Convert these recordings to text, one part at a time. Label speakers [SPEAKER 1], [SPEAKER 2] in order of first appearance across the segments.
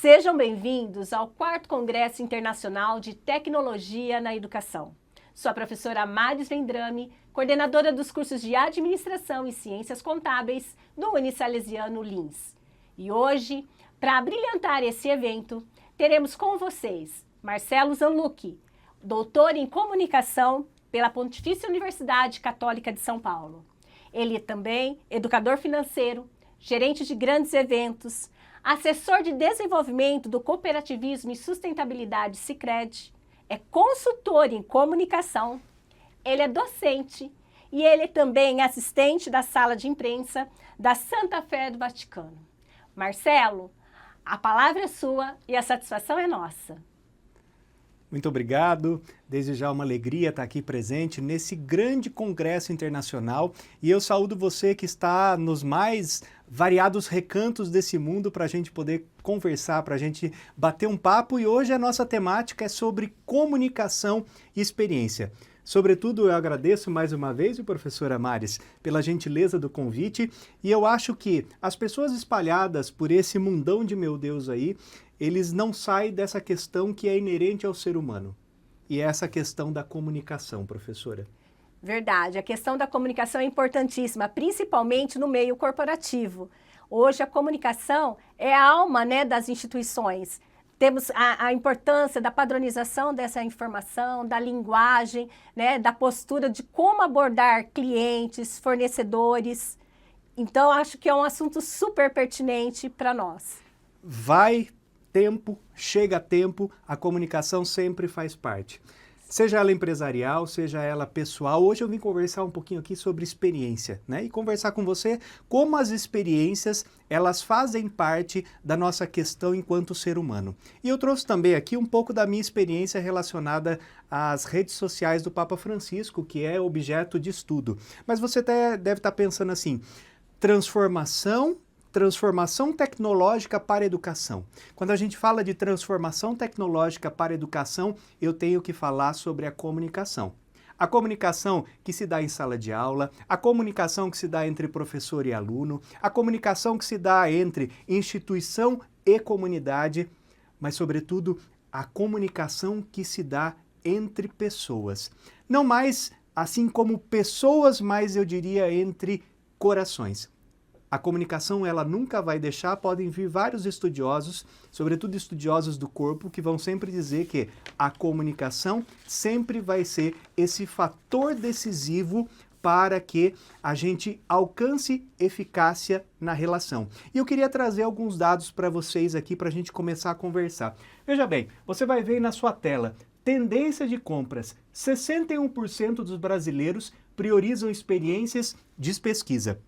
[SPEAKER 1] Sejam bem-vindos ao 4º Congresso Internacional de Tecnologia na Educação. Sou a professora Maris Vendrame, coordenadora dos cursos de Administração e Ciências Contábeis do Unisalesiano Lins. E hoje, para brilhantar esse evento, teremos com vocês Marcelo Zanlucchi, doutor em Comunicação pela Pontifícia Universidade Católica de São Paulo. Ele é também educador financeiro, gerente de grandes eventos, assessor de desenvolvimento do cooperativismo e sustentabilidade Sicredi, é consultor em comunicação, ele é docente e ele é também assistente da sala de imprensa da Santa Fé do Vaticano. Marcelo, a palavra é sua e a satisfação é nossa.
[SPEAKER 2] Muito obrigado, desde já uma alegria estar aqui presente nesse grande congresso internacional e eu saúdo você que está nos mais variados recantos desse mundo para a gente poder conversar, para a gente bater um papo e hoje a nossa temática é sobre comunicação e experiência. Sobretudo, eu agradeço mais uma vez o professor Maris pela gentileza do convite e eu acho que as pessoas espalhadas por esse mundão de meu Deus aí, eles não saem dessa questão que é inerente ao ser humano. E é essa questão da comunicação, professora.
[SPEAKER 1] Verdade, a questão da comunicação é importantíssima, principalmente no meio corporativo. Hoje a comunicação é a alma, né, das instituições. Temos a importância da padronização dessa informação, da linguagem, né, da postura de como abordar clientes, fornecedores. Então, acho que é um assunto super pertinente para nós.
[SPEAKER 2] Vai tempo, chega tempo, a comunicação sempre faz parte. Seja ela empresarial, seja ela pessoal. Hoje eu vim conversar um pouquinho aqui sobre experiência, né? E conversar com você como as experiências, elas fazem parte da nossa questão enquanto ser humano. E eu trouxe também aqui um pouco da minha experiência relacionada às redes sociais do Papa Francisco, que é objeto de estudo. Mas você até deve estar pensando assim, transformação tecnológica para a educação. Quando a gente fala de transformação tecnológica para a educação, eu tenho que falar sobre a comunicação. A comunicação que se dá em sala de aula, a comunicação que se dá entre professor e aluno, a comunicação que se dá entre instituição e comunidade, mas, sobretudo, a comunicação que se dá entre pessoas. Não mais assim como pessoas, mas eu diria entre corações. A comunicação, ela nunca vai deixar, podem vir vários estudiosos, sobretudo estudiosos do corpo, que vão sempre dizer que a comunicação sempre vai ser esse fator decisivo para que a gente alcance eficácia na relação. E eu queria trazer alguns dados para vocês aqui para a gente começar a conversar. Veja bem, você vai ver aí na sua tela, tendência de compras, 61% dos brasileiros priorizam experiências, diz pesquisa.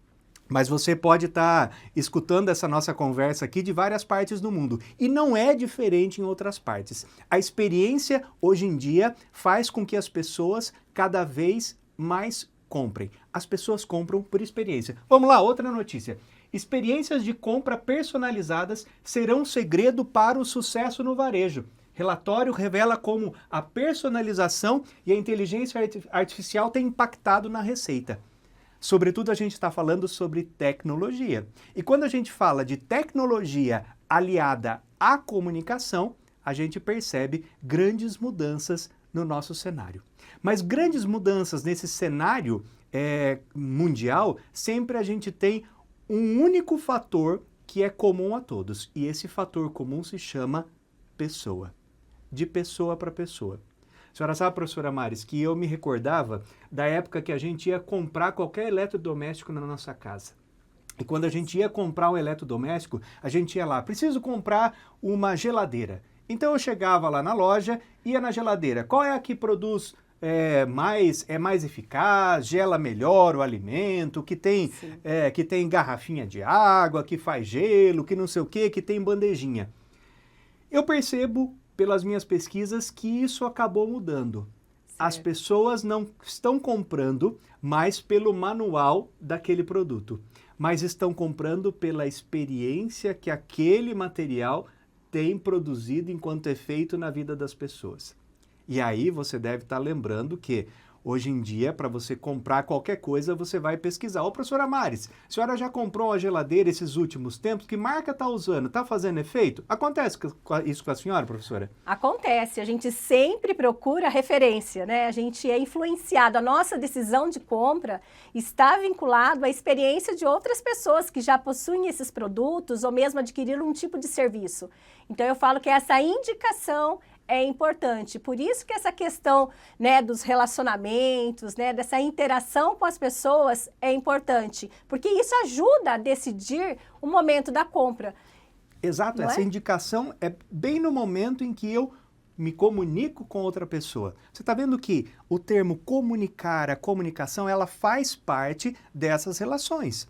[SPEAKER 2] Mas você pode estar escutando essa nossa conversa aqui de várias partes do mundo. E não é diferente em outras partes. A experiência, hoje em dia, faz com que as pessoas cada vez mais comprem. As pessoas compram por experiência. Vamos lá, outra notícia. Experiências de compra personalizadas serão segredo para o sucesso no varejo. Relatório revela como a personalização e a inteligência artificial têm impactado na receita. Sobretudo, a gente está falando sobre tecnologia. E quando a gente fala de tecnologia aliada à comunicação, a gente percebe grandes mudanças no nosso cenário. Mas grandes mudanças nesse cenário mundial, sempre a gente tem um único fator que é comum a todos. E esse fator comum se chama pessoa. De pessoa para pessoa. A senhora sabe, professora Maris, que eu me recordava da época que a gente ia comprar qualquer eletrodoméstico na nossa casa. E quando a gente ia comprar um eletrodoméstico, a gente ia lá, preciso comprar uma geladeira. Então eu chegava lá na loja, ia na geladeira, qual é a que produz mais eficaz, gela melhor o alimento, que tem garrafinha de água, que faz gelo, que não sei o quê, que tem bandejinha. Eu percebo pelas minhas pesquisas que isso acabou mudando. Certo. As pessoas não estão comprando mais pelo manual daquele produto, mas estão comprando pela experiência que aquele material tem produzido enquanto é feito na vida das pessoas. E aí você deve estar lembrando que Hoje em dia, para você comprar qualquer coisa, você vai pesquisar. Ô, professora Maris, a senhora já comprou uma geladeira esses últimos tempos? Que marca está usando? Está fazendo efeito? Acontece isso com a senhora, professora?
[SPEAKER 1] Acontece, a gente sempre procura referência, né? A gente é influenciado, a nossa decisão de compra está vinculado à experiência de outras pessoas que já possuem esses produtos ou mesmo adquiriram um tipo de serviço. Então eu falo que essa indicação é importante, por isso que essa questão, né, dos relacionamentos, né, dessa interação com as pessoas é importante, porque isso ajuda a decidir o momento da compra.
[SPEAKER 2] Exato, essa indicação é bem no momento em que eu me comunico com outra pessoa. Você está vendo que o termo comunicar, a comunicação, ela faz parte dessas relações.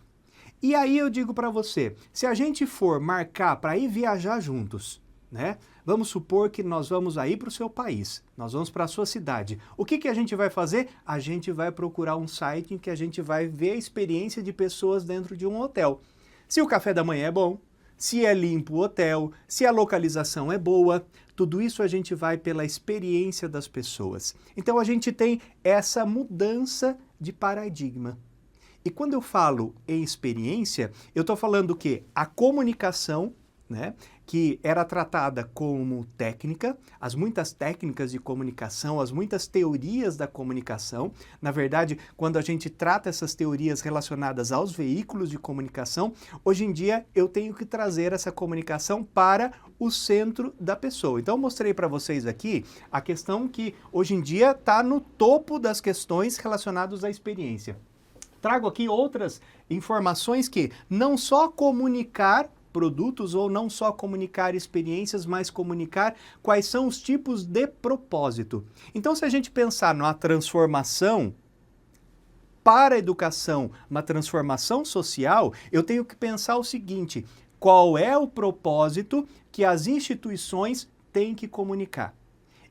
[SPEAKER 2] E aí eu digo para você, se a gente for marcar para ir viajar juntos, né? Vamos supor que nós vamos aí para o seu país, nós vamos para a sua cidade. O que a gente vai fazer? A gente vai procurar um site em que a gente vai ver a experiência de pessoas dentro de um hotel. Se o café da manhã é bom, se é limpo o hotel, se a localização é boa, tudo isso a gente vai pela experiência das pessoas. Então a gente tem essa mudança de paradigma. E quando eu falo em experiência, eu estou falando que a comunicação, né, que era tratada como técnica, as muitas técnicas de comunicação, as muitas teorias da comunicação. Na verdade, quando a gente trata essas teorias relacionadas aos veículos de comunicação, hoje em dia eu tenho que trazer essa comunicação para o centro da pessoa. Então, eu mostrei para vocês aqui a questão que hoje em dia está no topo das questões relacionadas à experiência. Trago aqui outras informações que não só comunicar produtos ou não só comunicar experiências, mas comunicar quais são os tipos de propósito. Então, se a gente pensar numa transformação para a educação, uma transformação social, eu tenho que pensar o seguinte: qual é o propósito que as instituições têm que comunicar?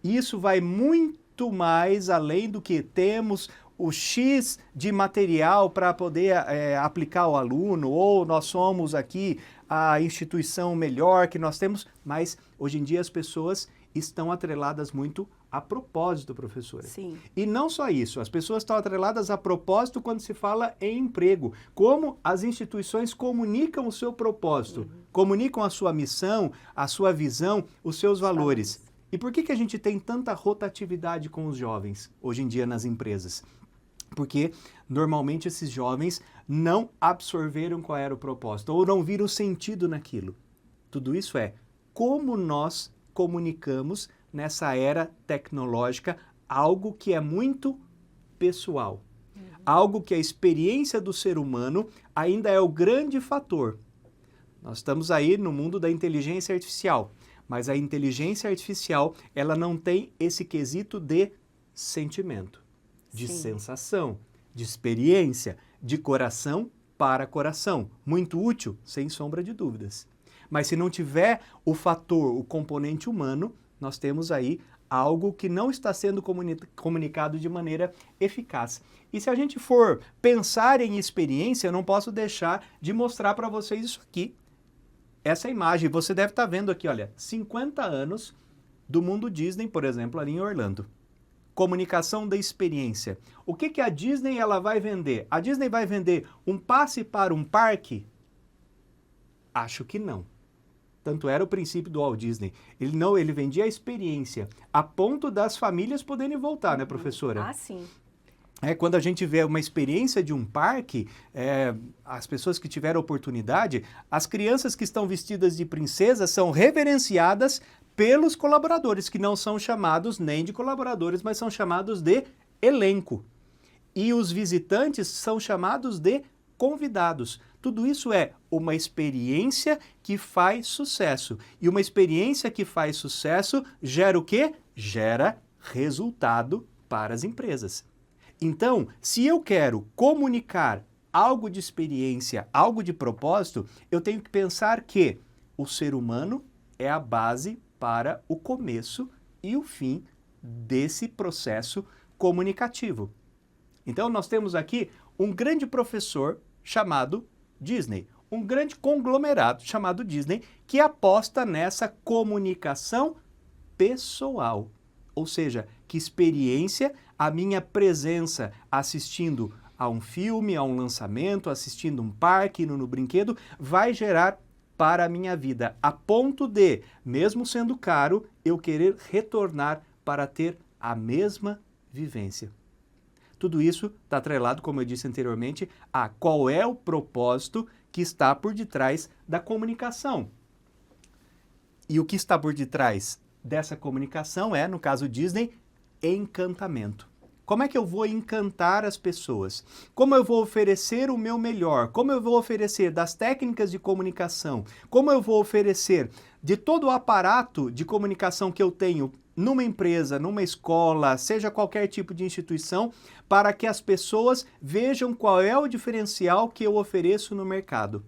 [SPEAKER 2] E isso vai muito mais além do que temos o X de material para poder aplicar ao aluno, ou nós somos aqui a instituição melhor que nós temos, mas hoje em dia as pessoas estão atreladas muito a propósito, professora.
[SPEAKER 1] Sim.
[SPEAKER 2] E não só isso, as pessoas estão atreladas a propósito quando se fala em emprego. Como as instituições comunicam o seu propósito, comunicam a sua missão, a sua visão, os seus valores. E por que a gente tem tanta rotatividade com os jovens hoje em dia nas empresas? Porque normalmente esses jovens não absorveram qual era o propósito ou não viram sentido naquilo. Tudo isso é como nós comunicamos nessa era tecnológica algo que é muito pessoal. Algo que a experiência do ser humano ainda é o grande fator. Nós estamos aí no mundo da inteligência artificial, mas a inteligência artificial ela não tem esse quesito de sentimento, de sensação, de experiência, de coração para coração. Muito útil, sem sombra de dúvidas. Mas se não tiver o fator, o componente humano, nós temos aí algo que não está sendo comunicado de maneira eficaz. E se a gente for pensar em experiência, eu não posso deixar de mostrar para vocês isso aqui. Essa imagem, você deve estar vendo aqui, olha, 50 anos do mundo Disney, por exemplo, ali em Orlando. Comunicação da experiência. O que a Disney ela vai vender? A Disney vai vender um passe para um parque? Acho que não. Tanto era o princípio do Walt Disney. Ele vendia a experiência, a ponto das famílias poderem voltar, né, professora?
[SPEAKER 1] Ah, sim.
[SPEAKER 2] Quando a gente vê uma experiência de um parque, as pessoas que tiveram oportunidade, as crianças que estão vestidas de princesa são reverenciadas pelos colaboradores, que não são chamados nem de colaboradores, mas são chamados de elenco. E os visitantes são chamados de convidados. Tudo isso é uma experiência que faz sucesso. E uma experiência que faz sucesso gera o quê? Gera resultado para as empresas. Então, se eu quero comunicar algo de experiência, algo de propósito, eu tenho que pensar que o ser humano é a base para o começo e o fim desse processo comunicativo. Então, nós temos aqui um grande professor chamado Disney, um grande conglomerado chamado Disney, que aposta nessa comunicação pessoal. Ou seja, que experiência a minha presença assistindo a um filme, a um lançamento, assistindo um parque, indo no brinquedo, vai gerar para a minha vida, a ponto de, mesmo sendo caro, eu querer retornar para ter a mesma vivência. Tudo isso está atrelado, como eu disse anteriormente, a qual é o propósito que está por detrás da comunicação. E o que está por detrás dessa comunicação é, no caso Disney, encantamento. Como é que eu vou encantar as pessoas? Como eu vou oferecer o meu melhor? Como eu vou oferecer das técnicas de comunicação? Como eu vou oferecer de todo o aparato de comunicação que eu tenho numa empresa, numa escola, seja qualquer tipo de instituição, para que as pessoas vejam qual é o diferencial que eu ofereço no mercado?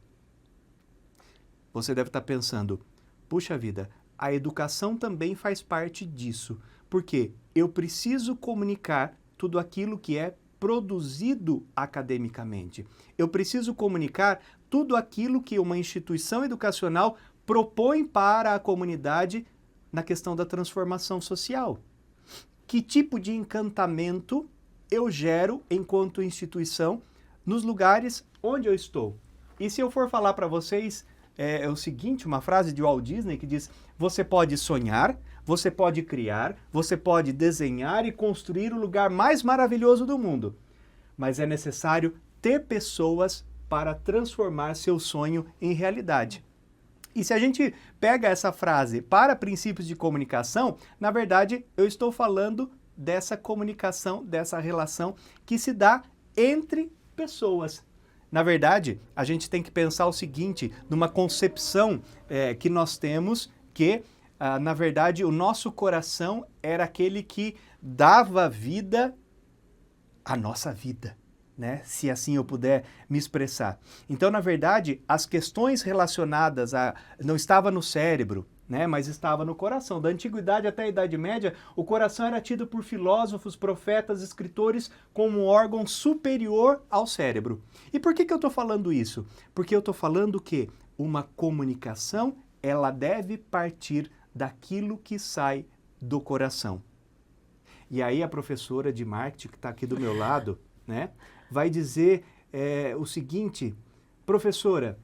[SPEAKER 2] Você deve estar pensando, puxa vida, a educação também faz parte disso, porque eu preciso comunicar tudo aquilo que é produzido academicamente. Eu preciso comunicar tudo aquilo que uma instituição educacional propõe para a comunidade na questão da transformação social. Que tipo de encantamento eu gero enquanto instituição nos lugares onde eu estou? E se eu for falar para vocês é o seguinte, uma frase de Walt Disney que diz: você pode sonhar, você pode criar, você pode desenhar e construir o lugar mais maravilhoso do mundo, mas é necessário ter pessoas para transformar seu sonho em realidade. E se a gente pega essa frase para princípios de comunicação, na verdade eu estou falando dessa comunicação, dessa relação que se dá entre pessoas. Na verdade, a gente tem que pensar o seguinte, numa concepção que nós temos, que, na verdade, o nosso coração era aquele que dava vida à nossa vida, né? Se assim eu puder me expressar. Então, na verdade, as questões relacionadas não estava no cérebro, né, mas estava no coração. Da antiguidade até a Idade Média, o coração era tido por filósofos, profetas, escritores como um órgão superior ao cérebro. E por que eu estou falando isso? Porque eu estou falando que uma comunicação, ela deve partir daquilo que sai do coração. E aí a professora de marketing, que está aqui do meu lado, né, vai dizer o seguinte: professora,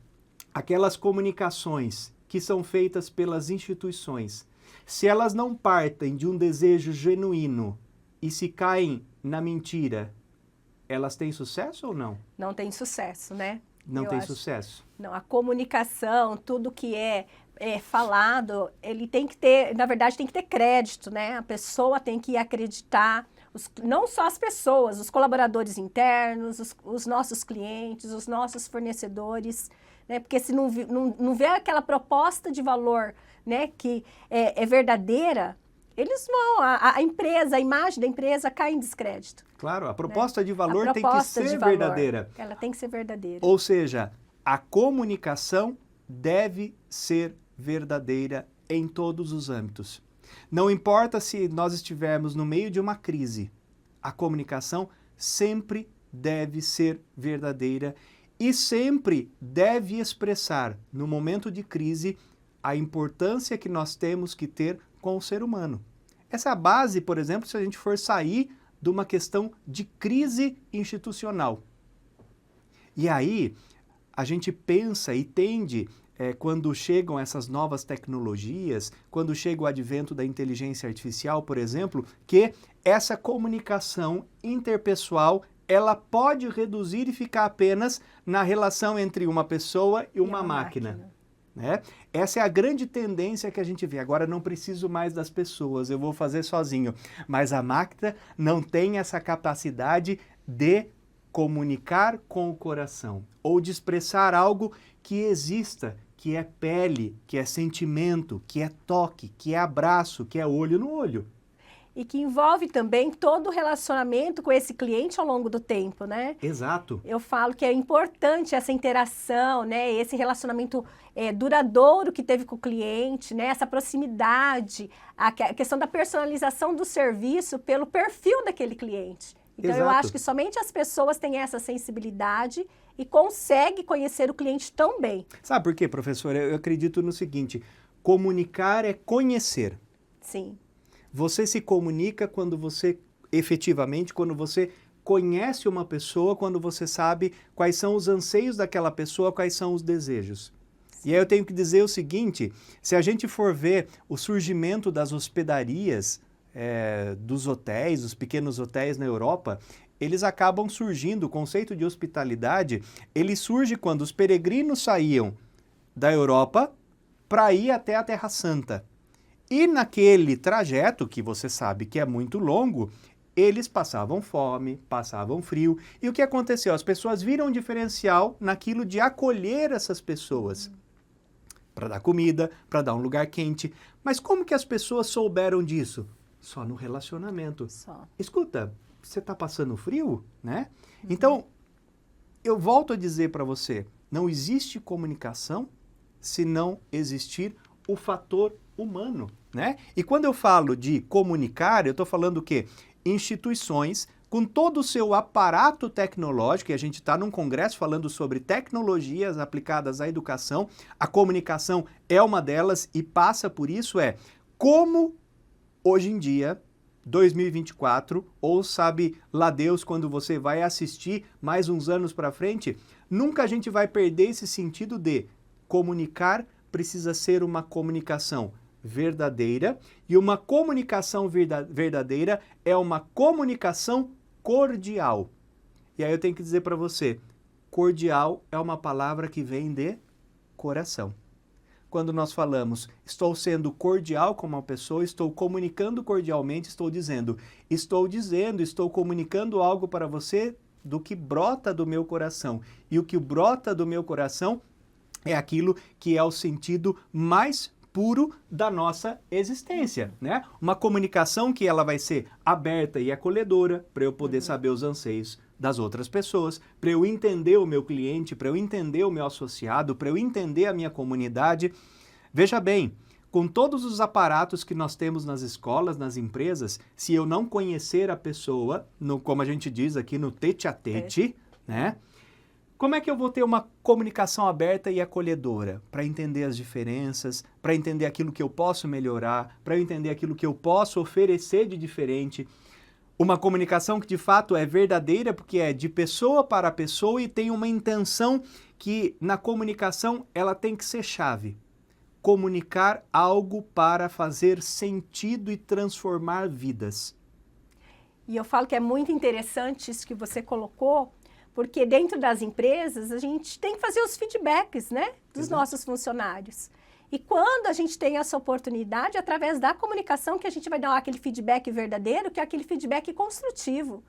[SPEAKER 2] aquelas comunicações que são feitas pelas instituições, se elas não partem de um desejo genuíno e se caem na mentira, elas têm sucesso ou não?
[SPEAKER 1] Não tem sucesso, né?
[SPEAKER 2] Não tem sucesso.
[SPEAKER 1] Não, a comunicação, tudo que é falado, ele tem que ter, na verdade, tem que ter crédito, né? A pessoa tem que acreditar, não só as pessoas, os colaboradores internos, os nossos clientes, os nossos fornecedores, né? Porque se não vê aquela proposta de valor, né, que é verdadeira, eles vão, a empresa, a imagem da empresa cai em descrédito.
[SPEAKER 2] Claro, a proposta de valor
[SPEAKER 1] a
[SPEAKER 2] tem que ser verdadeira.
[SPEAKER 1] Ela tem que ser verdadeira.
[SPEAKER 2] Ou seja, a comunicação deve ser verdadeira em todos os âmbitos. Não importa se nós estivermos no meio de uma crise, a comunicação sempre deve ser verdadeira e sempre deve expressar, no momento de crise, a importância que nós temos que ter com o ser humano. Essa é a base, por exemplo, se a gente for sair de uma questão de crise institucional. E aí, a gente pensa e tende, quando chegam essas novas tecnologias, quando chega o advento da inteligência artificial, por exemplo, que essa comunicação interpessoal ela pode reduzir e ficar apenas na relação entre uma pessoa e uma máquina. Né? Essa é a grande tendência que a gente vê. Agora não preciso mais das pessoas, eu vou fazer sozinho. Mas a máquina não tem essa capacidade de comunicar com o coração ou de expressar algo que exista, que é pele, que é sentimento, que é toque, que é abraço, que é olho no olho.
[SPEAKER 1] E que envolve também todo o relacionamento com esse cliente ao longo do tempo, né?
[SPEAKER 2] Exato.
[SPEAKER 1] Eu falo que é importante essa interação, né? Esse relacionamento duradouro que teve com o cliente, né? Essa proximidade, a questão da personalização do serviço pelo perfil daquele cliente. Então,
[SPEAKER 2] Exato.
[SPEAKER 1] Eu acho que somente as pessoas têm essa sensibilidade e conseguem conhecer o cliente tão bem.
[SPEAKER 2] Sabe por quê, professora? Eu acredito no seguinte, comunicar é conhecer.
[SPEAKER 1] Sim.
[SPEAKER 2] Você se comunica quando você, efetivamente, quando você conhece uma pessoa, quando você sabe quais são os anseios daquela pessoa, quais são os desejos. E aí eu tenho que dizer o seguinte, se a gente for ver o surgimento das hospedarias, dos hotéis, os pequenos hotéis na Europa, eles acabam surgindo, o conceito de hospitalidade, ele surge quando os peregrinos saíam da Europa para ir até a Terra Santa. E naquele trajeto, que você sabe que é muito longo, eles passavam fome, passavam frio. E o que aconteceu? As pessoas viram um diferencial naquilo de acolher essas pessoas. Para dar comida, para dar um lugar quente. Mas como que as pessoas souberam disso? Só no relacionamento.
[SPEAKER 1] Só.
[SPEAKER 2] Escuta, você está passando frio, né? Então, eu volto a dizer para você, não existe comunicação se não existir o fator humano, né? E quando eu falo de comunicar, eu estou falando o quê? Instituições com todo o seu aparato tecnológico, e a gente está num congresso falando sobre tecnologias aplicadas à educação, a comunicação é uma delas e passa por isso, como hoje em dia, 2024, ou sabe lá Deus quando você vai assistir mais uns anos para frente, nunca a gente vai perder esse sentido de comunicar precisa ser uma comunicação verdadeira, e uma comunicação verdadeira é uma comunicação cordial. E aí eu tenho que dizer para você, cordial é uma palavra que vem de coração. Quando nós falamos, estou sendo cordial com uma pessoa, estou comunicando cordialmente, estou comunicando algo para você do que brota do meu coração. E o que brota do meu coração é aquilo que é o sentido mais puro da nossa existência, né? Uma comunicação que ela vai ser aberta e acolhedora para eu poder saber os anseios das outras pessoas, para eu entender o meu cliente, para eu entender o meu associado, para eu entender a minha comunidade. Veja bem, com todos os aparatos que nós temos nas escolas, nas empresas, se eu não conhecer a pessoa, como a gente diz aqui no tete-a-tete, né? Como é que eu vou ter uma comunicação aberta e acolhedora? Para entender as diferenças, para entender aquilo que eu posso melhorar, para eu entender aquilo que eu posso oferecer de diferente. Uma comunicação que de fato é verdadeira, porque é de pessoa para pessoa e tem uma intenção que na comunicação ela tem que ser chave. Comunicar algo para fazer sentido e transformar vidas.
[SPEAKER 1] E eu falo que é muito interessante isso que você colocou, porque dentro das empresas a gente tem que fazer os feedbacks, né, dos nossos funcionários. E quando a gente tem essa oportunidade, através da comunicação, que a gente vai dar aquele feedback verdadeiro, que é aquele feedback construtivo,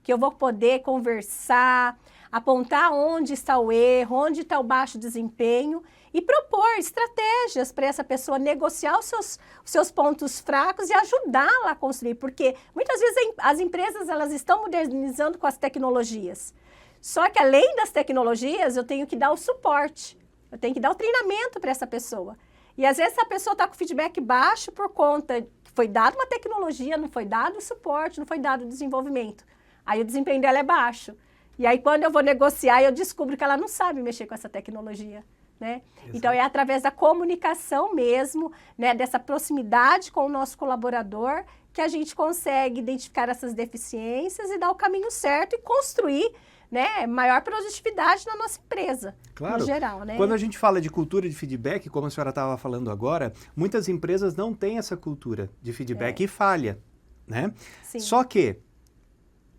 [SPEAKER 1] que eu vou poder conversar, apontar onde está o erro, onde está o baixo desempenho e propor estratégias para essa pessoa negociar os seus pontos fracos e ajudá-la a construir, porque muitas vezes as empresas elas estão modernizando com as tecnologias. Só que além das tecnologias, eu tenho que dar o suporte, eu tenho que dar o treinamento para essa pessoa. E às vezes a pessoa está com feedback baixo por conta que foi dada uma tecnologia, não foi dado o suporte, não foi dado o desenvolvimento. Aí o desempenho dela é baixo. E aí quando eu vou negociar, eu descubro que ela não sabe mexer com essa tecnologia, né? Então é através da comunicação mesmo, né, dessa proximidade com o nosso colaborador, que a gente consegue identificar essas deficiências e dar o caminho certo e construir, né, maior produtividade na nossa empresa,
[SPEAKER 2] claro,
[SPEAKER 1] no geral, né?
[SPEAKER 2] Quando a gente fala de cultura de feedback, como a senhora estava falando agora, muitas empresas não têm essa cultura de feedback e falha, né?
[SPEAKER 1] Sim.
[SPEAKER 2] Só que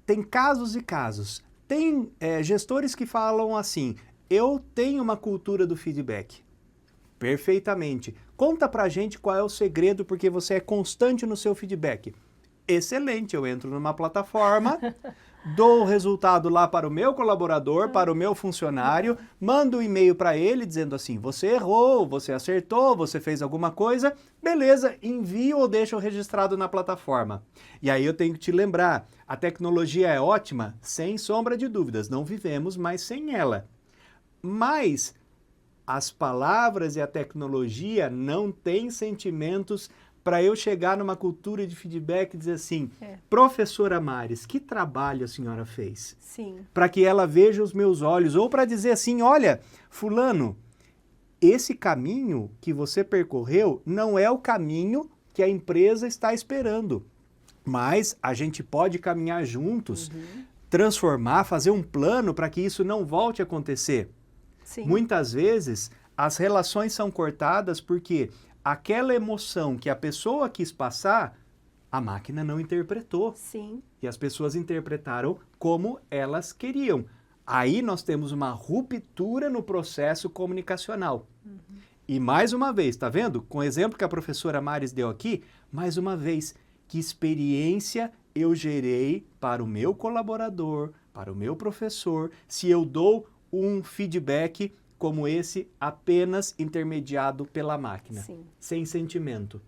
[SPEAKER 2] tem casos e casos. Tem gestores que falam assim, eu tenho uma cultura do feedback. Perfeitamente. Conta pra gente qual é o segredo, porque você é constante no seu feedback. Excelente, eu entro numa plataforma, dou o resultado lá para o meu colaborador, para o meu funcionário, mando um e-mail para ele dizendo assim, você errou, você acertou, você fez alguma coisa, beleza, envio ou deixo registrado na plataforma. E aí eu tenho que te lembrar, a tecnologia é ótima, sem sombra de dúvidas, não vivemos mais sem ela. Mas as palavras e a tecnologia não têm sentimentos para eu chegar numa cultura de feedback e dizer assim, professora Maris, que trabalho a senhora fez?
[SPEAKER 1] Sim.
[SPEAKER 2] Para que ela veja os meus olhos, ou para dizer assim, olha, fulano, esse caminho que você percorreu não é o caminho que a empresa está esperando. Mas a gente pode caminhar juntos, transformar, fazer um plano para que isso não volte a acontecer.
[SPEAKER 1] Sim.
[SPEAKER 2] Muitas vezes as relações são cortadas porque aquela emoção que a pessoa quis passar, a máquina não interpretou.
[SPEAKER 1] Sim.
[SPEAKER 2] E as pessoas interpretaram como elas queriam. Aí nós temos uma ruptura no processo comunicacional. E mais uma vez, tá vendo? Com o exemplo que a professora Maris deu aqui, mais uma vez, que experiência eu gerei para o meu colaborador, para o meu professor, se eu dou um feedback como esse apenas intermediado pela máquina,
[SPEAKER 1] Sim.
[SPEAKER 2] sem sentimento.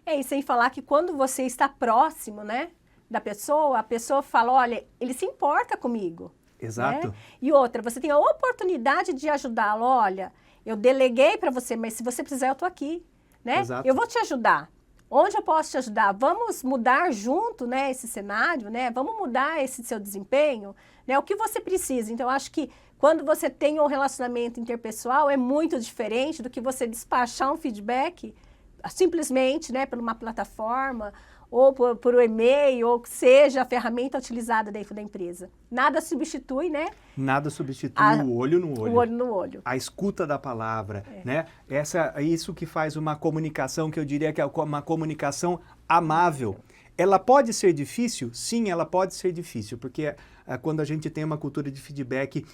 [SPEAKER 1] E sem falar que quando você está próximo, né, da pessoa, a pessoa fala, olha, ele se importa comigo.
[SPEAKER 2] Exato.
[SPEAKER 1] Né? E outra, você tem a oportunidade de ajudá-lo. Olha, eu deleguei para você, mas se você precisar, eu estou aqui. Né?
[SPEAKER 2] Exato.
[SPEAKER 1] Eu vou te ajudar. Onde eu posso te ajudar? Vamos mudar junto, né, esse cenário, né? Vamos mudar esse seu desempenho, né? O que você precisa. Então, eu acho que quando você tem um relacionamento interpessoal, é muito diferente do que você despachar um feedback simplesmente, né, por uma plataforma, ou por um e-mail, ou que seja a ferramenta utilizada dentro da empresa. Nada substitui, né?
[SPEAKER 2] Nada substitui o olho no olho.
[SPEAKER 1] O olho no olho.
[SPEAKER 2] A escuta da palavra, né? Isso que faz uma comunicação, que eu diria que é uma comunicação amável. Ela pode ser difícil? Sim, ela pode ser difícil, porque quando a gente tem uma cultura de feedback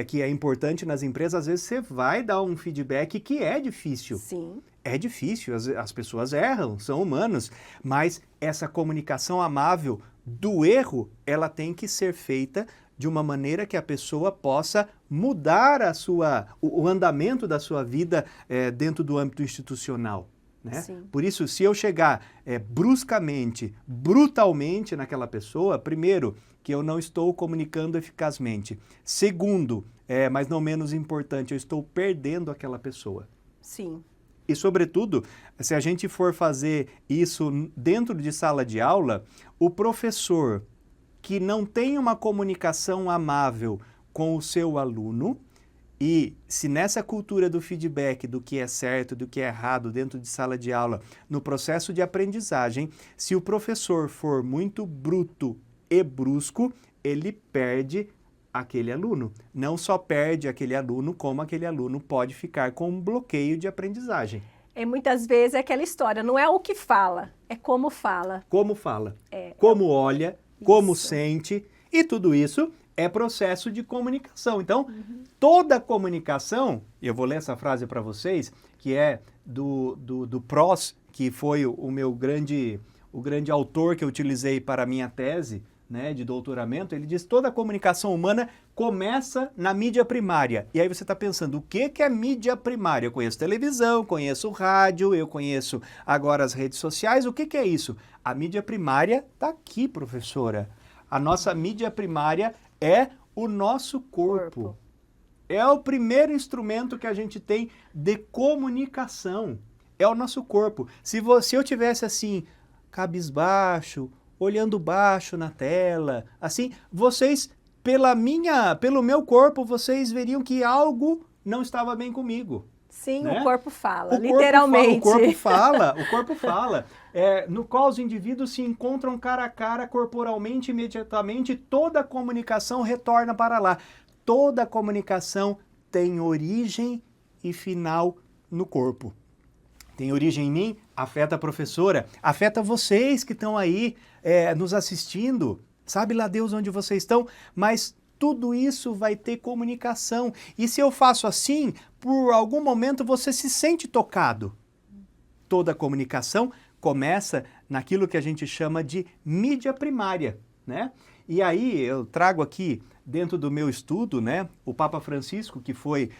[SPEAKER 2] que é importante nas empresas, às vezes você vai dar um feedback que é difícil.
[SPEAKER 1] Sim.
[SPEAKER 2] É difícil, as pessoas erram, são humanos, mas essa comunicação amável do erro, ela tem que ser feita de uma maneira que a pessoa possa mudar o andamento da sua vida dentro do âmbito institucional. Né? Por isso, se eu chegar bruscamente, brutalmente naquela pessoa, primeiro, que eu não estou comunicando eficazmente. Segundo, mas não menos importante, eu estou perdendo aquela pessoa.
[SPEAKER 1] Sim.
[SPEAKER 2] E, sobretudo, se a gente for fazer isso dentro de sala de aula, o professor que não tem uma comunicação amável com o seu aluno, e se nessa cultura do feedback, do que é certo, do que é errado dentro de sala de aula, no processo de aprendizagem, se o professor for muito bruto e brusco, ele perde aquele aluno. Não só perde aquele aluno, como aquele aluno pode ficar com um bloqueio de aprendizagem.
[SPEAKER 1] Muitas vezes é aquela história, não é o que fala, é como fala.
[SPEAKER 2] Como fala, como olha, como sente, e tudo isso é processo de comunicação. Então, toda comunicação, eu vou ler essa frase para vocês, que é do Pross, que foi o grande autor que eu utilizei para a minha tese, né, de doutoramento. Ele diz: toda a comunicação humana começa na mídia primária. E aí você está pensando, o que é mídia primária? Eu conheço televisão, conheço rádio, eu conheço agora as redes sociais. O que é isso? A mídia primária está aqui, professora. A nossa mídia primária é o nosso corpo. É o primeiro instrumento que a gente tem de comunicação. É o nosse corpo. Se eu tivesse assim, cabisbaixo, olhando baixo na tela, assim, vocês, pelo meu corpo, vocês veriam que algo não estava bem comigo.
[SPEAKER 1] Sim,
[SPEAKER 2] né?
[SPEAKER 1] O corpo fala, literalmente.
[SPEAKER 2] O corpo fala. No qual os indivíduos se encontram cara a cara, corporalmente, imediatamente, toda a comunicação retorna para lá. Toda a comunicação tem origem e final no corpo. Tem origem em mim, afeta a professora, afeta vocês que estão aí nos assistindo. Sabe lá Deus onde vocês estão, mas tudo isso vai ter comunicação. E se eu faço assim, por algum momento você se sente tocado. Toda comunicação começa naquilo que a gente chama de mídia primária, né? E aí eu trago aqui, dentro do meu estudo, né, o Papa Francisco, que foi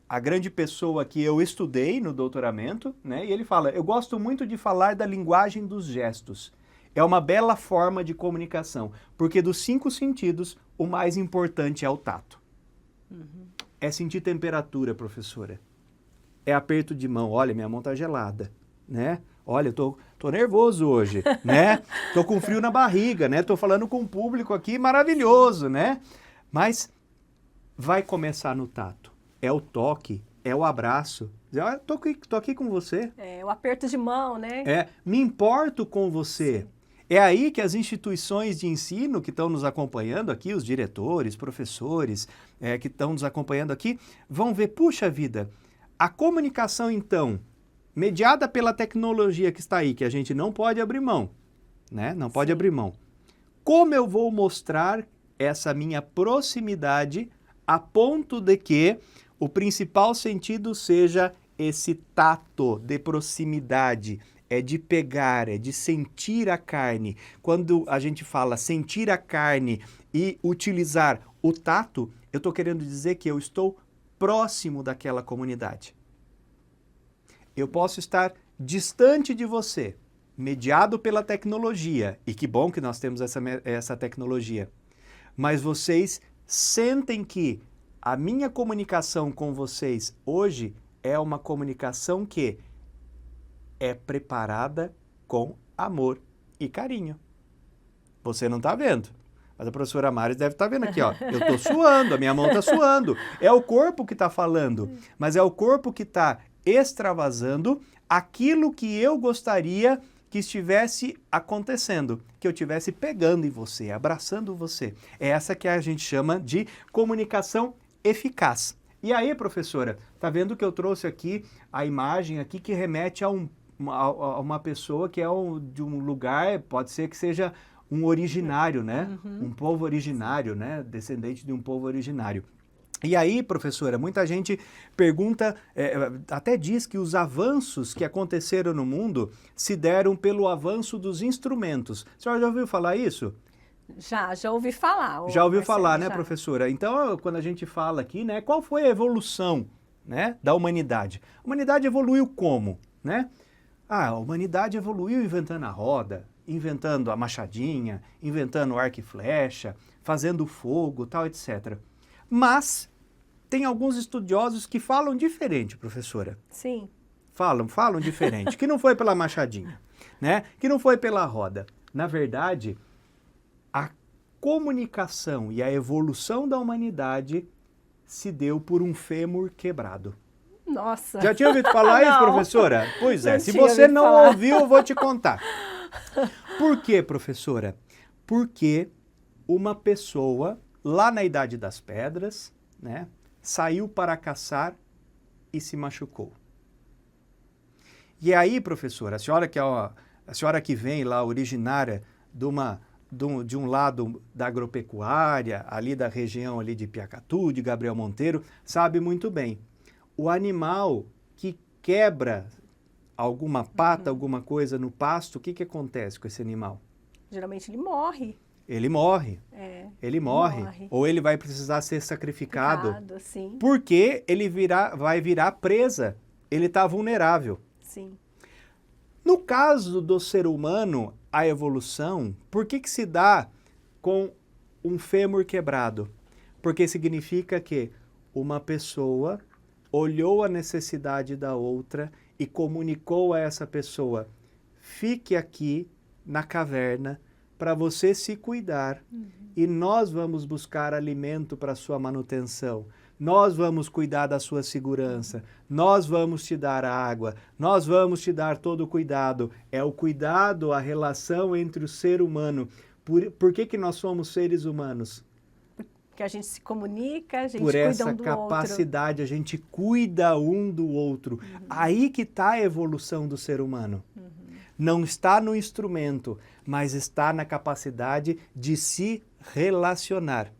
[SPEAKER 2] a grande pessoa que eu estudei no doutoramento, né? E ele fala: eu gosto muito de falar da linguagem dos gestos. É uma bela forma de comunicação, porque dos 5 sentidos, o mais importante é o tato. É sentir temperatura, professora. É aperto de mão. Olha, minha mão tá gelada, né? Olha, eu tô nervoso hoje, né? Tô com frio na barriga, né? Tô falando com um público aqui maravilhoso, né? Mas vai começar no tato. É o toque, é o abraço. Dizer, "Ah, tô aqui com você.
[SPEAKER 1] É o aperto de mão, né?
[SPEAKER 2] Me importo com você. É aí que as instituições de ensino que estão nos acompanhando aqui, os diretores, professores, que estão nos acompanhando aqui, vão ver, puxa vida, a comunicação então, mediada pela tecnologia que está aí, que a gente não pode abrir mão, né? Não pode abrir mão. Como eu vou mostrar essa minha proximidade a ponto de que o principal sentido seja esse tato de proximidade, é de pegar, é de sentir a carne. Quando a gente fala sentir a carne e utilizar o tato, eu estou querendo dizer que eu estou próximo daquela comunidade. Eu posso estar distante de você, mediado pela tecnologia, e que bom que nós temos essa tecnologia, mas vocês sentem que a minha comunicação com vocês hoje é uma comunicação que é preparada com amor e carinho. Você não está vendo, mas a professora Maris deve estar vendo aqui, ó. Eu estou suando, a minha mão está suando. É o corpo que está falando, mas é o corpo que está extravasando aquilo que eu gostaria que estivesse acontecendo, que eu estivesse pegando em você, abraçando você. É essa que a gente chama de comunicação eficaz. E aí, professora, tá vendo que eu trouxe aqui a imagem aqui que remete a uma pessoa que é de um lugar, pode ser que seja um originário, né? Um povo originário, né? Descendente de um povo originário. E aí, professora, muita gente pergunta, até diz que os avanços que aconteceram no mundo se deram pelo avanço dos instrumentos. A senhora já ouviu falar isso?
[SPEAKER 1] Já ouvi falar.
[SPEAKER 2] Já ouviu falar, né,
[SPEAKER 1] já.
[SPEAKER 2] professora? Então, quando a gente fala aqui, né, qual foi a evolução, né, da humanidade? A humanidade evoluiu como, né? A humanidade evoluiu inventando a roda, inventando a machadinha, inventando o arco e flecha, fazendo fogo, tal, etc. Mas tem alguns estudiosos que falam diferente, professora.
[SPEAKER 1] Sim.
[SPEAKER 2] Falam diferente, que não foi pela machadinha, né? Que não foi pela roda. Na verdade, a comunicação e a evolução da humanidade se deu por um fêmur quebrado.
[SPEAKER 1] Nossa.
[SPEAKER 2] Já tinha ouvido falar isso, professora? Pois é,
[SPEAKER 1] Não
[SPEAKER 2] se
[SPEAKER 1] tinha
[SPEAKER 2] você
[SPEAKER 1] ouvido
[SPEAKER 2] não
[SPEAKER 1] falar.
[SPEAKER 2] ouviu, eu vou te contar. Por quê, professora? Porque uma pessoa, lá na Idade das Pedras, né, saiu para caçar e se machucou. E aí, professora, a senhora que vem lá, originária de um lado da agropecuária, ali da região ali de Piacatu, de Gabriel Monteiro, sabe muito bem. O animal que quebra alguma pata, alguma coisa no pasto, o que acontece com esse animal?
[SPEAKER 1] Geralmente ele morre.
[SPEAKER 2] Ele morre. Ele morre.
[SPEAKER 1] Morre.
[SPEAKER 2] Ou ele vai precisar ser sacrificado.
[SPEAKER 1] Sim.
[SPEAKER 2] Porque ele vai virar presa. Ele está vulnerável.
[SPEAKER 1] Sim.
[SPEAKER 2] No caso do ser humano, a evolução, por que se dá com um fêmur quebrado? Porque significa que uma pessoa olhou a necessidade da outra e comunicou a essa pessoa: fique aqui na caverna para você se cuidar e nós vamos buscar alimento para sua manutenção. Nós vamos cuidar da sua segurança, nós vamos te dar água, nós vamos te dar todo o cuidado. É o cuidado, a relação entre o ser humano. Por que nós somos seres humanos?
[SPEAKER 1] Porque a gente se comunica, a gente
[SPEAKER 2] Por
[SPEAKER 1] cuida
[SPEAKER 2] essa
[SPEAKER 1] um do
[SPEAKER 2] capacidade, a gente cuida um do outro. Aí que está a evolução do ser humano. Não está no instrumento, mas está na capacidade de se relacionar.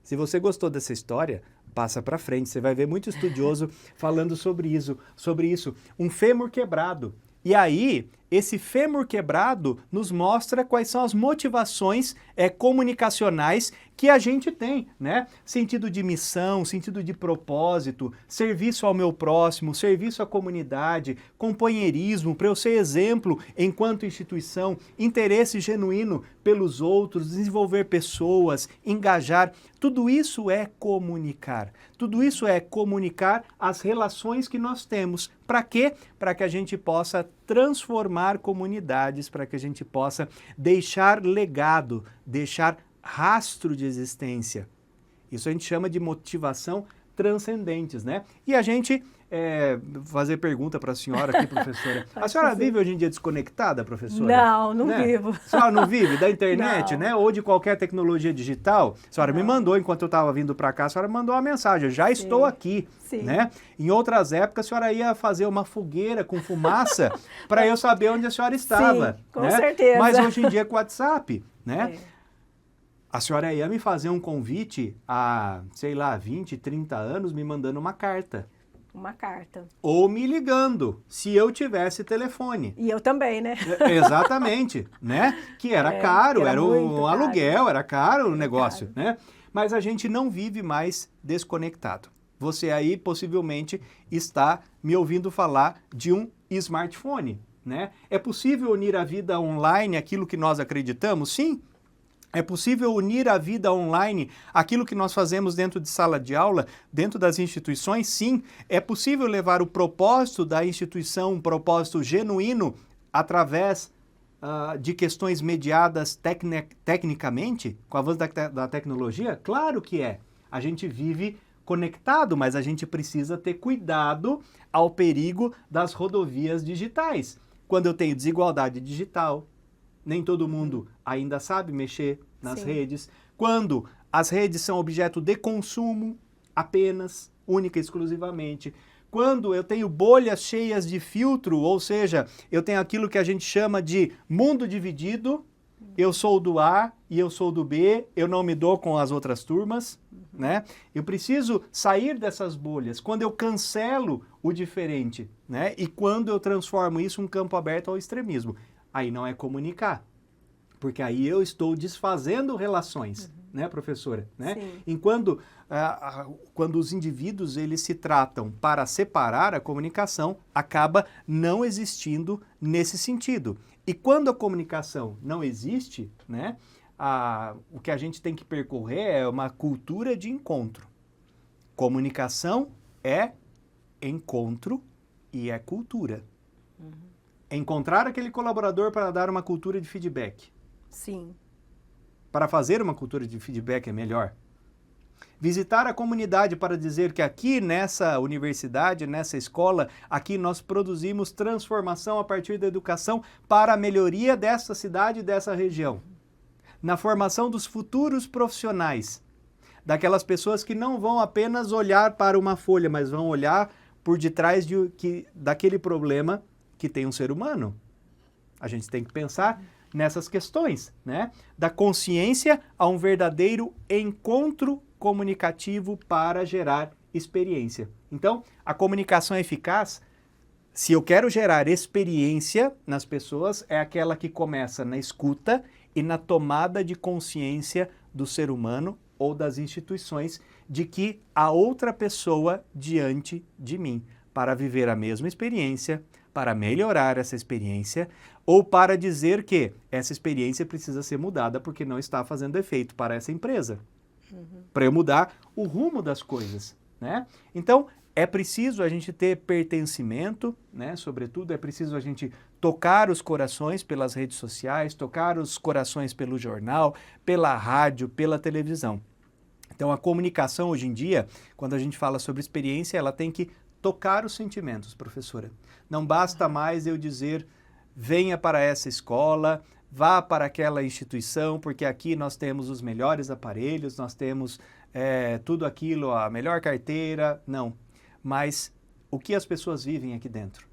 [SPEAKER 2] Se você gostou dessa história, passa para frente. Você vai ver muito estudioso falando sobre isso. Um fêmur quebrado. E aí, esse fêmur quebrado nos mostra quais são as motivações comunicacionais que a gente tem, né? Sentido de missão, sentido de propósito, serviço ao meu próximo, serviço à comunidade, companheirismo, para eu ser exemplo enquanto instituição, interesse genuíno pelos outros, desenvolver pessoas, engajar. Tudo isso é comunicar. Tudo isso é comunicar as relações que nós temos. Para quê? Para que a gente possa transformar comunidades, para que a gente possa deixar legado, deixar rastro de existência. Isso a gente chama de motivação transcendentes, né? E a gente, fazer pergunta para a senhora aqui, professora. A senhora vive hoje em dia desconectada, professora?
[SPEAKER 1] Não
[SPEAKER 2] né?
[SPEAKER 1] vivo.
[SPEAKER 2] A senhora não vive da internet,
[SPEAKER 1] Não.
[SPEAKER 2] né? Ou de qualquer tecnologia digital? A senhora me
[SPEAKER 1] Não.
[SPEAKER 2] mandou, enquanto eu estava vindo para cá, a senhora mandou uma mensagem, eu já estou aqui,
[SPEAKER 1] Sim.
[SPEAKER 2] né? Em outras épocas, a senhora ia fazer uma fogueira com fumaça para eu saber onde a senhora estava.
[SPEAKER 1] Sim, com
[SPEAKER 2] né?
[SPEAKER 1] certeza.
[SPEAKER 2] Mas hoje em dia é com o WhatsApp, né?
[SPEAKER 1] É.
[SPEAKER 2] A senhora ia me fazer um convite há, sei lá, 20, 30 anos, me mandando uma carta.
[SPEAKER 1] Uma carta.
[SPEAKER 2] Ou me ligando, se eu tivesse telefone.
[SPEAKER 1] E eu também, né?
[SPEAKER 2] Exatamente, né? Que era caro,
[SPEAKER 1] que era
[SPEAKER 2] era
[SPEAKER 1] muito
[SPEAKER 2] um
[SPEAKER 1] caro.
[SPEAKER 2] aluguel, era caro o negócio, né? Mas a gente não vive mais desconectado. Você aí possivelmente está me ouvindo falar de um smartphone, né? É possível unir a vida online aquilo que nós acreditamos? Sim. É possível unir a vida online aquilo que nós fazemos dentro de sala de aula, dentro das instituições? Sim. É possível levar o propósito da instituição, um propósito genuíno, através de questões mediadas tecnicamente, com o avanço da tecnologia? Claro que é. A gente vive conectado, mas a gente precisa ter cuidado ao perigo das rodovias digitais. Quando eu tenho desigualdade digital, nem todo mundo ainda sabe mexer nas redes. Quando as redes são objeto de consumo apenas, única e exclusivamente. Quando eu tenho bolhas cheias de filtro, ou seja, eu tenho aquilo que a gente chama de mundo dividido, eu sou do A e eu sou do B, eu não me dou com as outras turmas, né? Eu preciso sair dessas bolhas. Quando eu cancelo o diferente, né? E quando eu transformo isso em um campo aberto ao extremismo. Aí não é comunicar, porque aí eu estou desfazendo relações, né, professora? Né?
[SPEAKER 1] Sim.
[SPEAKER 2] Enquanto quando os indivíduos eles se tratam para separar, a comunicação acaba não existindo nesse sentido. E quando a comunicação não existe, né, o que a gente tem que percorrer é uma cultura de encontro. Comunicação é encontro e é cultura. Encontrar aquele colaborador para dar uma cultura de feedback.
[SPEAKER 1] Sim.
[SPEAKER 2] Para fazer uma cultura de feedback é melhor. Visitar a comunidade para dizer que aqui nessa universidade, nessa escola, aqui nós produzimos transformação a partir da educação para a melhoria dessa cidade e dessa região. Na formação dos futuros profissionais. Daquelas pessoas que não vão apenas olhar para uma folha, mas vão olhar por detrás daquele problema que tem um ser humano. A gente tem que pensar nessas questões, né? Da consciência a um verdadeiro encontro comunicativo para gerar experiência. Então, a comunicação eficaz, se eu quero gerar experiência nas pessoas, é aquela que começa na escuta e na tomada de consciência do ser humano ou das instituições de que há outra pessoa diante de mim para viver a mesma experiência, para melhorar essa experiência ou para dizer que essa experiência precisa ser mudada porque não está fazendo efeito para essa empresa. Para eu mudar o rumo das coisas, né? Então, é preciso a gente ter pertencimento, né? Sobretudo, é preciso a gente tocar os corações pelas redes sociais, tocar os corações pelo jornal, pela rádio, pela televisão. Então, a comunicação hoje em dia, quando a gente fala sobre experiência, ela tem que tocar os sentimentos, professora. Não basta mais eu dizer, venha para essa escola, vá para aquela instituição, porque aqui nós temos os melhores aparelhos, nós temos tudo aquilo, a melhor carteira. Não. Mas o que as pessoas vivem aqui dentro?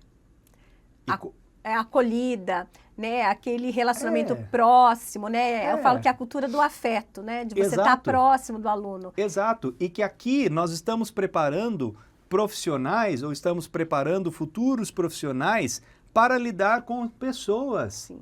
[SPEAKER 1] É acolhida, né? Aquele relacionamento próximo, né? Eu falo que é a cultura do afeto, né? De você estar próximo do aluno.
[SPEAKER 2] Exato. E que aqui nós estamos preparando profissionais ou estamos preparando futuros profissionais para lidar com pessoas.
[SPEAKER 1] Sim.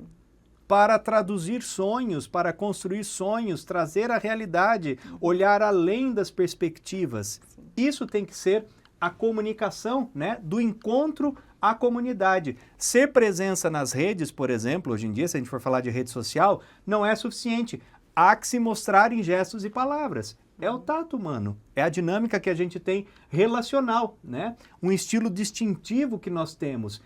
[SPEAKER 2] Para traduzir sonhos, para construir sonhos, trazer a realidade, olhar além das perspectivas. Sim. Isso tem que ser a comunicação, né, do encontro à comunidade. Ser presença nas redes, por exemplo, hoje em dia, se a gente for falar de rede social, não é suficiente. Há que se mostrar em gestos e palavras. É o tato humano, é a dinâmica que a gente tem relacional, né? Um estilo distintivo que nós temos.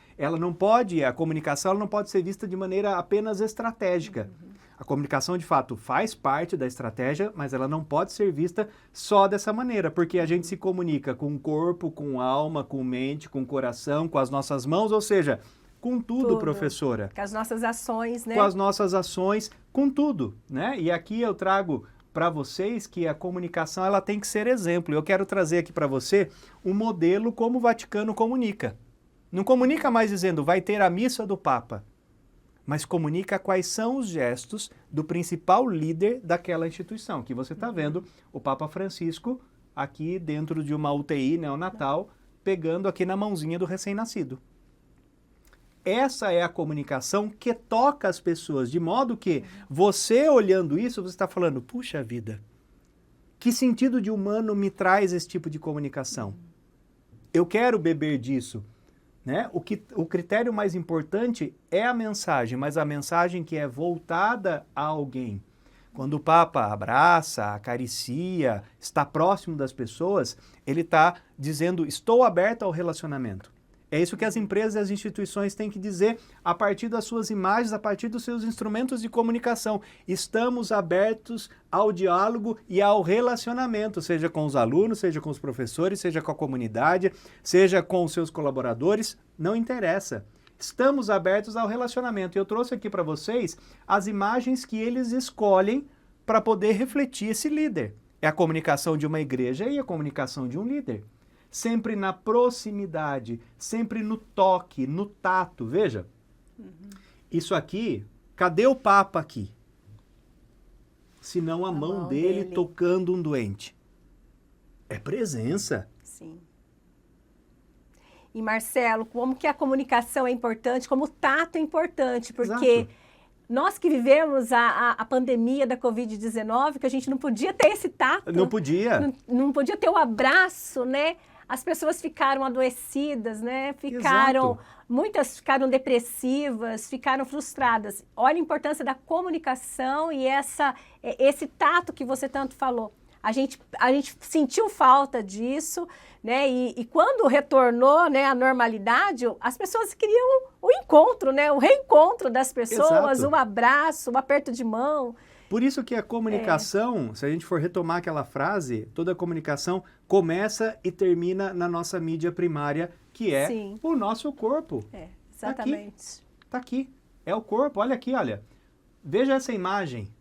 [SPEAKER 2] A comunicação ela não pode ser vista de maneira apenas estratégica. A comunicação, de fato, faz parte da estratégia, mas ela não pode ser vista só dessa maneira, porque a gente se comunica com o corpo, com a alma, com a mente, com o coração, com as nossas mãos, ou seja, com tudo, professora.
[SPEAKER 1] Com as nossas ações, né?
[SPEAKER 2] Com as nossas ações, com tudo, né? E aqui eu trago para vocês que a comunicação ela tem que ser exemplo. Eu quero trazer aqui para você um modelo como o Vaticano comunica. Não comunica mais dizendo vai ter a missa do Papa, mas comunica quais são os gestos do principal líder daquela instituição, que você está vendo o Papa Francisco aqui dentro de uma UTI neonatal, pegando aqui na mãozinha do recém-nascido. Essa é a comunicação que toca as pessoas, de modo que você olhando isso, você está falando, puxa vida, que sentido de humano me traz esse tipo de comunicação? Eu quero beber disso. Né? O critério mais importante é a mensagem, mas a mensagem que é voltada a alguém. Quando o Papa abraça, acaricia, está próximo das pessoas, ele está dizendo, estou aberto ao relacionamento. É isso que as empresas e as instituições têm que dizer a partir das suas imagens, a partir dos seus instrumentos de comunicação. Estamos abertos ao diálogo e ao relacionamento, seja com os alunos, seja com os professores, seja com a comunidade, seja com os seus colaboradores, não interessa. Estamos abertos ao relacionamento. E eu trouxe aqui para vocês as imagens que eles escolhem para poder refletir esse líder. É a comunicação de uma igreja e a comunicação de um líder. Sempre na proximidade, sempre no toque, no tato. Veja, isso aqui, cadê o Papa aqui? Se não a mão dele tocando um doente. É presença. Sim.
[SPEAKER 1] E Marcelo, como que a comunicação é importante, como o tato é importante, porque
[SPEAKER 2] Exato.
[SPEAKER 1] Nós que vivemos a pandemia da Covid-19, que a gente não podia ter esse tato.
[SPEAKER 2] Não podia.
[SPEAKER 1] Não podia ter o abraço, né? As pessoas ficaram adoecidas, né? Muitas ficaram depressivas, ficaram frustradas. Olha a importância da comunicação e esse tato que você tanto falou. A gente sentiu falta disso, né? E quando retornou, né, a normalidade, as pessoas queriam o encontro, né? O reencontro das pessoas,
[SPEAKER 2] Exato.
[SPEAKER 1] um abraço, um aperto de mão.
[SPEAKER 2] Por isso que a comunicação, se a gente for retomar aquela frase, toda a comunicação começa e termina na nossa mídia primária, que é
[SPEAKER 1] Sim.
[SPEAKER 2] o nosso corpo.
[SPEAKER 1] Exatamente.
[SPEAKER 2] Tá aqui. É o corpo. Olha aqui, olha. Veja essa imagem.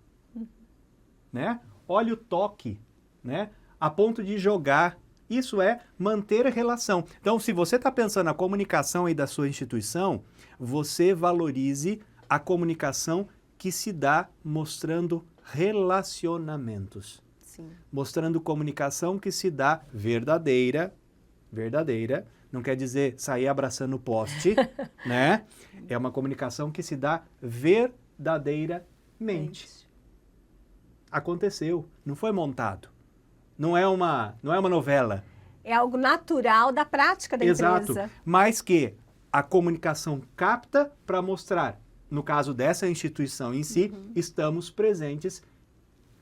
[SPEAKER 2] Né? Olha o toque. Né? A ponto de jogar. Isso é manter a relação. Então, se você está pensando na comunicação aí da sua instituição, você valorize a comunicação que se dá mostrando relacionamentos.
[SPEAKER 1] Sim.
[SPEAKER 2] Mostrando comunicação que se dá verdadeira, não quer dizer sair abraçando o poste, né? É uma comunicação que se dá verdadeiramente. Aconteceu, não foi montado. Não é uma novela.
[SPEAKER 1] É algo natural da prática da empresa.
[SPEAKER 2] Exato, mas que a comunicação capta para mostrar. No caso dessa instituição em si, estamos presentes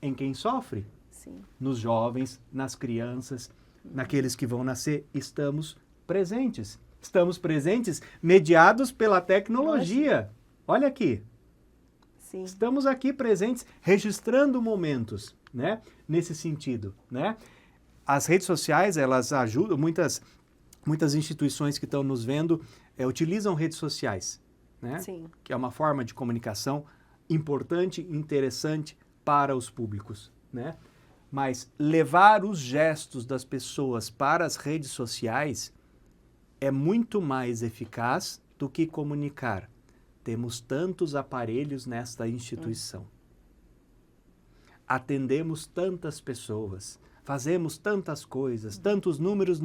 [SPEAKER 2] em quem sofre.
[SPEAKER 1] Sim.
[SPEAKER 2] Nos jovens, nas crianças, naqueles que vão nascer, estamos presentes. Estamos presentes mediados pela tecnologia. Olha aqui.
[SPEAKER 1] Sim.
[SPEAKER 2] Estamos aqui presentes, registrando momentos, né? Nesse sentido, né? As redes sociais, elas ajudam, muitas instituições que estão nos vendo utilizam redes sociais. Né?
[SPEAKER 1] Sim.
[SPEAKER 2] Que é uma forma de comunicação importante, interessante para os públicos, né? Mas levar os gestos das pessoas para as redes sociais é muito mais eficaz do que comunicar. Temos tantos aparelhos nesta instituição. Atendemos tantas pessoas, fazemos tantas coisas, tantos números,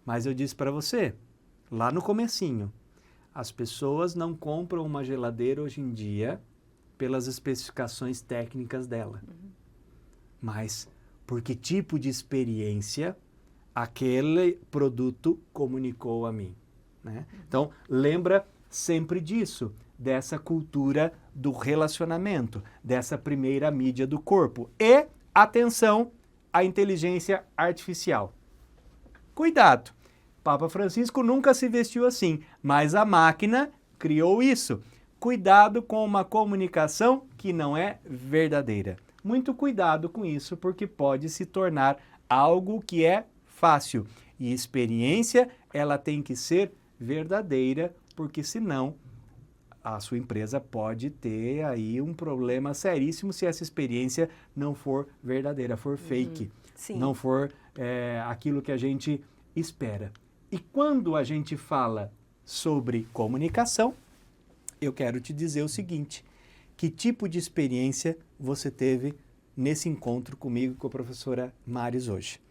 [SPEAKER 2] mas eu disse para você, lá no comecinho, as pessoas não compram uma geladeira hoje em dia pelas especificações técnicas dela, mas por que tipo de experiência aquele produto comunicou a mim. Né? Então, lembra sempre disso, dessa cultura do relacionamento, dessa primeira mídia do corpo. E, atenção, à inteligência artificial. Cuidado! Papa Francisco nunca se vestiu assim, mas a máquina criou isso. Cuidado com uma comunicação que não é verdadeira. Muito cuidado com isso, porque pode se tornar algo que é fácil. E experiência, ela tem que ser verdadeira, porque senão a sua empresa pode ter aí um problema seríssimo se essa experiência não for verdadeira, for fake, não for aquilo que a gente espera. E quando a gente fala sobre comunicação, eu quero te dizer o seguinte: que tipo de experiência você teve nesse encontro comigo, com a professora Maris hoje?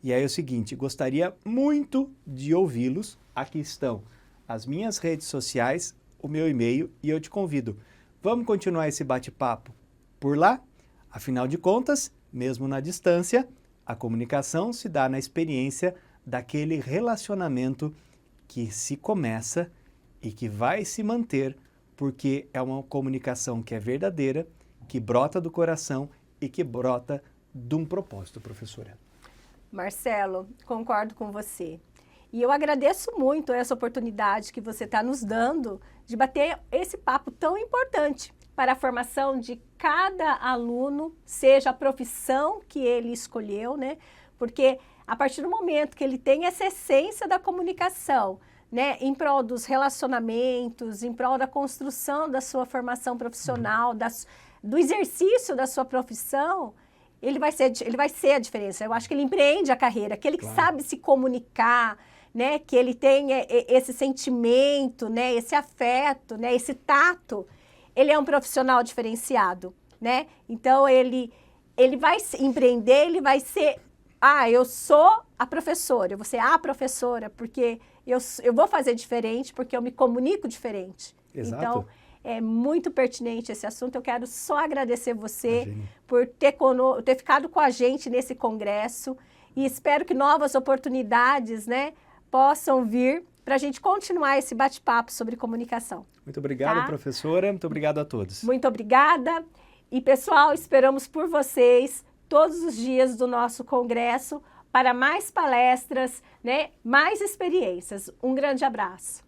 [SPEAKER 2] E aí é o seguinte, gostaria muito de ouvi-los. Aqui estão as minhas redes sociais, o meu e-mail, e eu te convido. Vamos continuar esse bate-papo por lá? Afinal de contas, mesmo na distância, a comunicação se dá na experiência daquele relacionamento que se começa e que vai se manter, porque é uma comunicação que é verdadeira, que brota do coração e que brota de um propósito, professora.
[SPEAKER 1] Marcelo, concordo com você. E eu agradeço muito essa oportunidade que você está nos dando de bater esse papo tão importante para a formação de cada aluno, seja a profissão que ele escolheu, né? Porque a partir do momento que ele tem essa essência da comunicação, né, em prol dos relacionamentos, em prol da construção da sua formação profissional, do exercício da sua profissão, ele vai ser a diferença. Eu acho que ele empreende a carreira, aquele que sabe se comunicar, né, que ele tem esse sentimento, né, esse afeto, né, esse tato, ele é um profissional diferenciado, né? Então, ele vai empreender, ele vai ser... eu sou a professora, eu vou ser a professora, porque eu vou fazer diferente, porque eu me comunico diferente.
[SPEAKER 2] Exato.
[SPEAKER 1] Então, é muito pertinente esse assunto. Eu quero só agradecer você por ter ficado com a gente nesse congresso e espero que novas oportunidades, né, possam vir para a gente continuar esse bate-papo sobre comunicação.
[SPEAKER 2] Muito obrigado, professora. Muito obrigado a todos.
[SPEAKER 1] Muito obrigada. E, pessoal, esperamos por vocês todos os dias do nosso congresso para mais palestras, né, mais experiências. Um grande abraço.